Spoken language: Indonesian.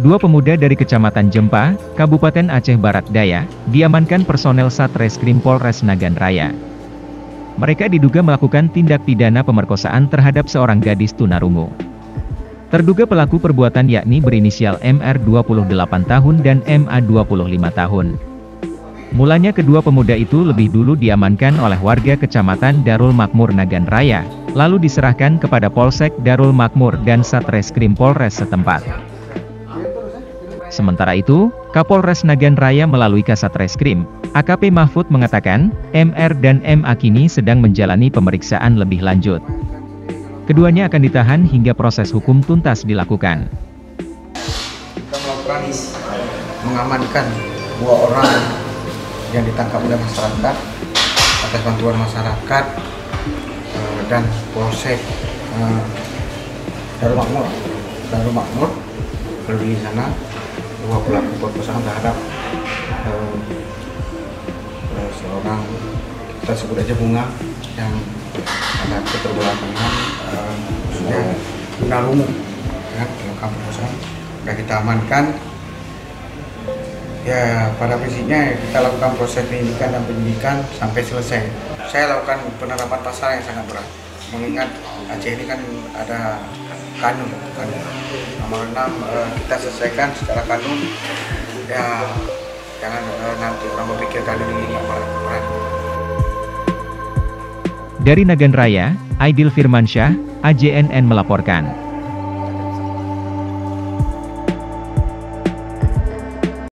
Dua pemuda dari Kecamatan Jempa, Kabupaten Aceh Barat Daya, diamankan personel Satreskrim Polres Nagan Raya. Mereka diduga melakukan tindak pidana pemerkosaan terhadap seorang gadis tunarungu. Terduga pelaku perbuatan yakni berinisial MR 28 tahun dan MA 25 tahun. Mulanya kedua pemuda itu lebih dulu diamankan oleh warga Kecamatan Darul Makmur Nagan Raya, lalu diserahkan kepada Polsek Darul Makmur dan Satreskrim Polres setempat. Sementara itu, Kapolres Nagan Raya melalui Kasat Reskrim, AKP Mahfud mengatakan, MR dan MA kini sedang menjalani pemeriksaan lebih lanjut. Keduanya akan ditahan hingga proses hukum tuntas dilakukan. Kita melakukan mengamankan dua orang yang ditangkap oleh masyarakat atas bantuan masyarakat dan Polsek Darul Makmur di sana. Dua pelaku perkosaan terhadap seorang, kita sebut aja Bunga, yang ada keterbelakangan khususnya tunarungu, ya, melakukan perkosaan. Sudah kita amankan. Ya, pada prinsipnya kita lakukan proses penyidikan dan penyidikan sampai selesai. Saya lakukan penerapan pasal yang sangat berat, mengingat Aceh ini kan ada kanun. Nomor 6 kita selesaikan secara kanun, ya jangan nanti orang berpikir kanun ini nggak berat. Dari Nagan Raya, Aidil Firmansyah, AJNN melaporkan.